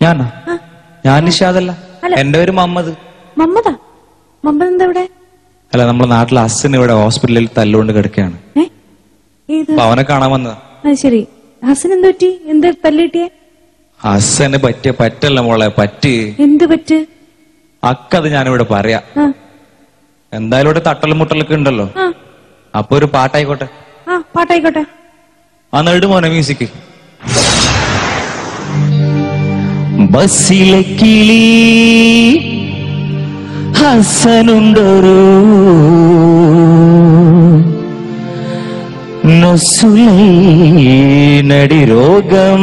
ഞാനാ? ഞാൻ നിഷാദല്ല, എന്റെ പേര് മുഹമ്മദ്. മുഹമ്മദാ? മുഹമ്മദ് എന്താ ഇവിടെ? അല്ല, നമ്മുടെ നാട്ടിലെ ഹസ്സൻ ഇവിടെ ഹോസ്പിറ്റലിൽ തല്ലുകൊണ്ട് കിടക്കുകയാണ്. അവനെ കാണാൻ വന്നതാ. ശരി. ഹസൻ എന്ത് പറ്റി? എന്ത് തല്ലിട്ടിയെ? ഹസ്സന് പറ്റിയ പറ്റല്ല മോളെ, പറ്റ്. എന്ത് പറ്റ്? അക്കത് ഞാനിവിടെ പറയാ. എന്തായാലും ഇവിടെ തട്ടലും മുട്ടലൊക്കെ ഉണ്ടല്ലോ, അപ്പൊ ഒരു പാട്ടായിക്കോട്ടെ. പാട്ടായിക്കോട്ടെ. ആ നെടും മോനെ മ്യൂസിക്. ബസ്സിലെ കിളി ഹസനുണ്ടൊരു നൊസുലൈ നടിരോഗം.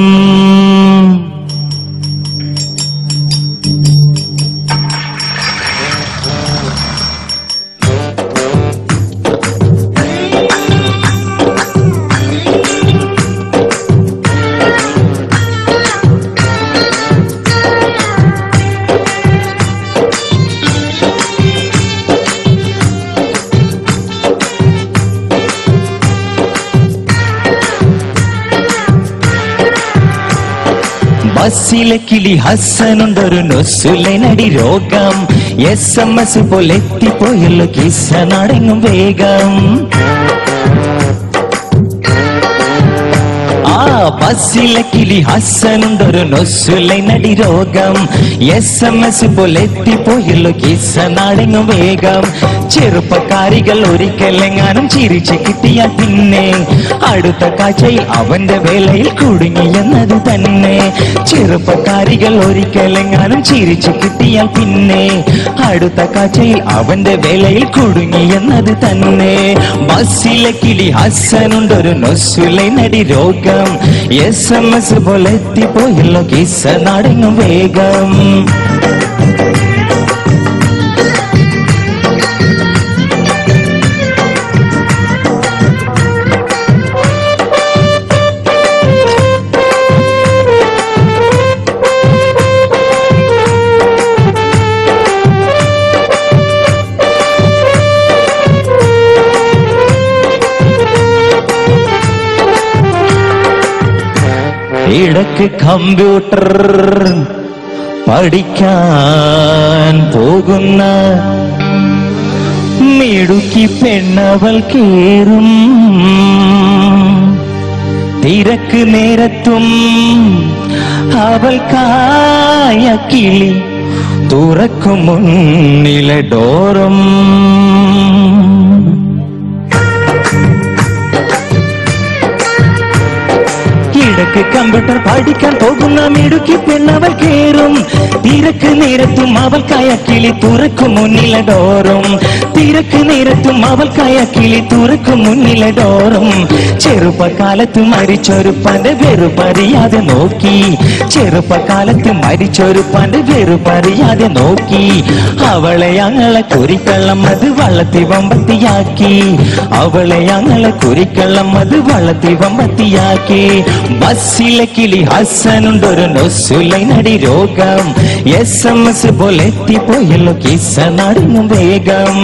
ബസ്സിലെ കിളി ഹസനുണ്ടൊരു നൊസുലൈ നടിരോഗം. SMS പോലെ എത്തിപ്പോയല്ലോ കിസ്സ നാടെങ്ങും വേഗം. ബസ്സിലെ കിളി ഹസനുണ്ടൊരു നൊസുലൈ നടിരോഗം. SMS പോലെ എത്തിപ്പോയല്ലോ കിസ്സ നാടെങ്ങും വേഗം. ചെറുപ്പക്കാരികൾ ഒരിക്കലെങ്ങാനും ചിരിച്ചു കിട്ടിയാൽ പിന്നെ അടുത്ത കാഴ്ചയിൽ അവന്റെ വേലയിൽ കുടുങ്ങിയെന്നത് തന്നെ. ചെറുപ്പക്കാരികൾ ഒരിക്കലെങ്ങാനും ചിരിച്ചു കിട്ടിയാൽ പിന്നെ അടുത്ത കാഴ്ചയിൽ അവന്റെ വേലയിൽ കുടുങ്ങിയെന്നത് തന്നെ. ബസ്സിലെ കിളി ഹസനുണ്ടൊരു നൊസുലൈ നടിരോഗം. SMS പോലെ എത്തിപ്പോയല്ലോ കിസ്സ നാടെങ്ങും വേഗം. ഇടക്ക് കമ്പ്യൂട്ടർ പഠിക്കാൻ പോകുന്ന മിടുക്കി പെണ്ണവൾ കേറും. തിരക്ക് നേരത്തും അവൾക്കായ കിളി തുറക്കും മുന്നിലെ ഡോറും. ഇടക്ക് കമ്പ്യൂട്ടർ പഠിക്കാൻ പോകുന്ന മിടുക്കി പെണ്ണവൾ കേറും. തിരക്ക് നേരത്തും അവൾക്കായ കിളി തുറക്കും മുന്നിലെ ഡോറും. തിരക്ക് നേരത്തും അവൾക്കായ കിളി തുറക്കും മുന്നിലെ ഡോറും. ചെറുപ്പകാലത്ത് മരിച്ചൊരുപ്പാന്റെ വെറുപറിയാതെ നോക്കി. ചെറുപ്പകാലത്ത് മരിച്ചൊരുപ്പാന്റെ വെറുപറിയാതെ നോക്കി. അവളെ ഞങ്ങളെ കുരിക്കള്ളം അത് വള്ളത്തി വമ്പത്തിയാക്കി. അവളെ ഞങ്ങളെ കുരിക്കള്ളം അത് വള്ളത്തി വമ്പത്തിയാക്കി. ബസ്സിലെ കിളി ഹസനുണ്ടൊരു നൊസുലൈ നടിരോഗം. SMS പോലെ എത്തിപ്പോയല്ലോ കിസ്സ നാടെങ്ങും വേഗം.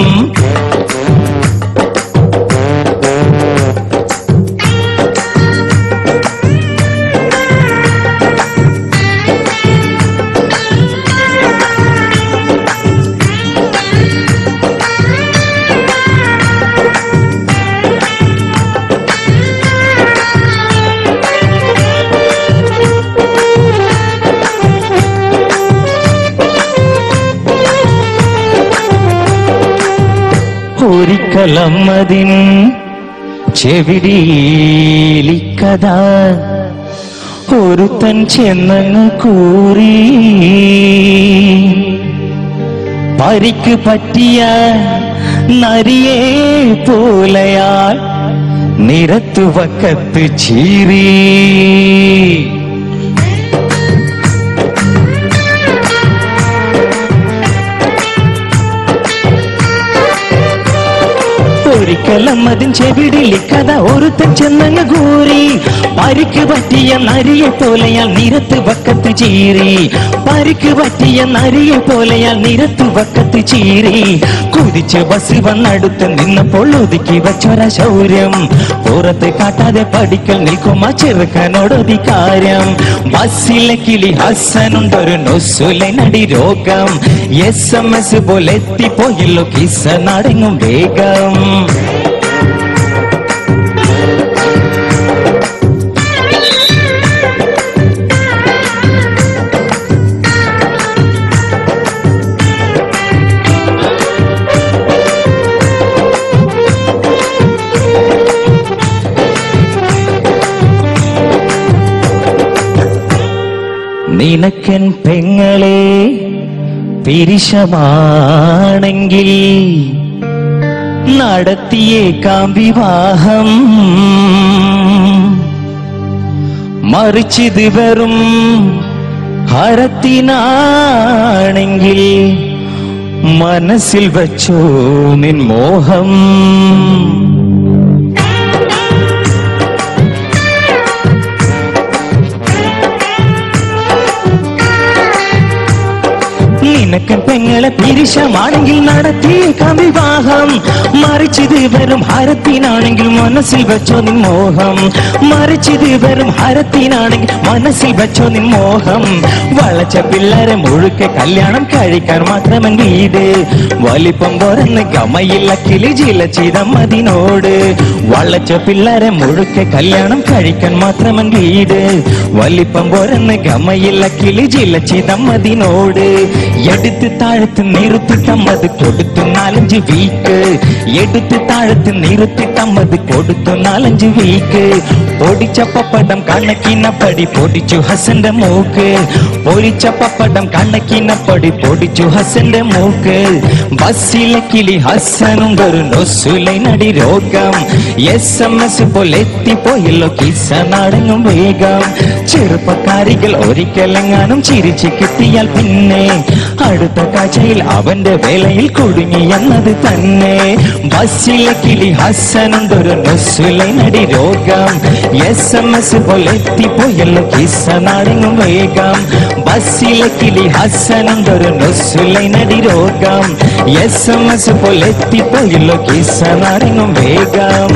ഒരിക്കലമ്മതിൻ ചെവിടിയിലിക്കഥ ഒരുത്തൻ ചെന്നങ്ങ് കൂറി. പരിക്ക് പറ്റിയ നരിയെ പോലയാൽ നിരത്തുവക്കത്ത് ചീറി. ഒരിക്കലമ്മതിൻ ചെവിടിലി കഥ ഒരുത്തൻ ചെന്നങ്ങ് കൂറി. പരിക്ക് പറ്റിയ നരിയെ പോലെയാൽ നിരത്ത് വക്കത്ത് ചീറി. പരിക്ക് പറ്റിയ നരിയെ പോലെയാൽ നിരത്ത് വക്കത്ത് ചീറി. കുതിച്ച് ബസ് വന്നടുത്ത് നിന്നപ്പോൾ ഒതുക്കി വച്ചൊര ശൗര്യം. പുറത്ത് കാട്ടാതെ പഠിക്കൽ നിൽക്കും ആ ചെറുക്കനോടധികാരം. ബസ്സിലെ കിളി ഹസനുണ്ടൊരു നൊസുലനടി രോഗം. SMS പോലെ എത്തിപ്പോയല്ലോ കിസ്സ നടങ്ങും വേഗം. നിനക്കൻ പെങ്ങളെ പിരിശമാണെങ്കിൽ നടത്തിയേക്കാം വിവാഹം. മറിച്ചിത് വെറും ഹരത്തിനാണെങ്കിൽ മനസ്സിൽ വച്ചോ നിൻ മോഹം. നിനക്കൻ പെങ്ങളെ പിരിശമാണെങ്കിൽ നടത്തിയേക്കാം വിവാഹം. മറിച്ചിത് വെറും ഹരത്തിനാണെങ്കിൽ മനസ്സിൽ വെച്ചോ നിൻ മോഹം. മറിച്ചിത് വെറും ഹരത്തിനാണെങ്കിൽ മനസ്സിൽ വെച്ചോ നിൻ മോഹം. വളച്ച പിള്ളേരെ മുഴുക്കെ കല്യാണം കഴിക്കാൻ മാത്രമെങ്കിൽ ഇത് വലിപ്പം പോരെന്ന് ഗമയില്ല കിളി ചിലച്ചിതമ്മതിനോട്. വളച്ച പിള്ളേരെ മുഴുക്കെ കല്യാണം കഴിക്കാൻ മാത്രമെങ്കിൽ ഇത് വലിപ്പം പോരെന്ന് ഗമയില്ല കിളി ചിലച്ചിതമ്മതിനോട്. എടുത്ത് താഴത്ത് നിർത്തിട്ടമ്മത് കൊടുത്തു 4-5 വീക്ക്. എടുത്ത് താഴത്ത് നിർത്തിട്ടമ്മത് കൊടുത്തു 4-5 വീക്ക്. പൊടിച്ച പപ്പടം കണക്കിനപ്പടി പൊടിച്ചു ഹസന്റെ മൂക്ക്. പൊരിച്ച പപ്പടം കണക്കിനപ്പടി പൊടിച്ചു ഹസന്റെ മൂക്ക്. ബസ്സിലെ കിളി ഹസനുണ്ടൊരു നൊസുലനടി രോഗം. SMS പോലെ എത്തിപ്പോയല്ലോ കിസ്സ നടങ്ങും വേഗം. ചെറുപ്പക്കാരികൾ ഒരിക്കലെങ്ങാനും ചിരിച്ചു കിട്ടിയാൽ പിന്നെ അടുത്ത കാഴ്ചയിൽ അവന്റെ വേലയിൽ കുടുങ്ങി എന്നത് തന്നെ. ബസ്സിലെ കിളി ഹസനുണ്ടൊരു നൊസുലനടി രോഗം. SMS പോലെ എത്തിപ്പോയല്ലോ കിസ്സ നടങ്ങും വേഗം. ബസ്സിലെ കിളി ഹസനുണ്ടൊരു നൊസുലനടി രോഗം. SMS പോലെ എത്തിപ്പോയല്ലോ കിസ്സ നടങ്ങും വേഗം.